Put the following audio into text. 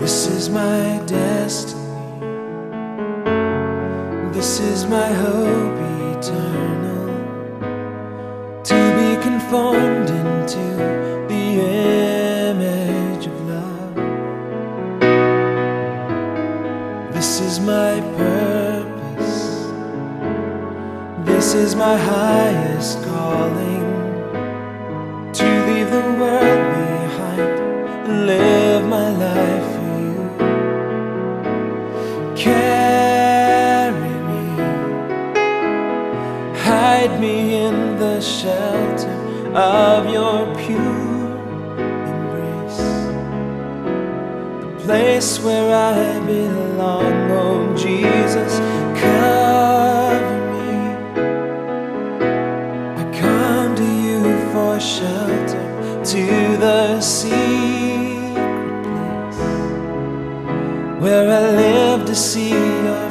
This is my destiny. This is my hope eternal, to be conformed into the image of love. This is my purpose. This is my highest calling, to leave the world behind and live my life for you. Carry me, hide me in the shelter of your pure embrace, the place where I belong. Oh Jesus, cover me. I come to you for shelter, to the secret place where I live to see your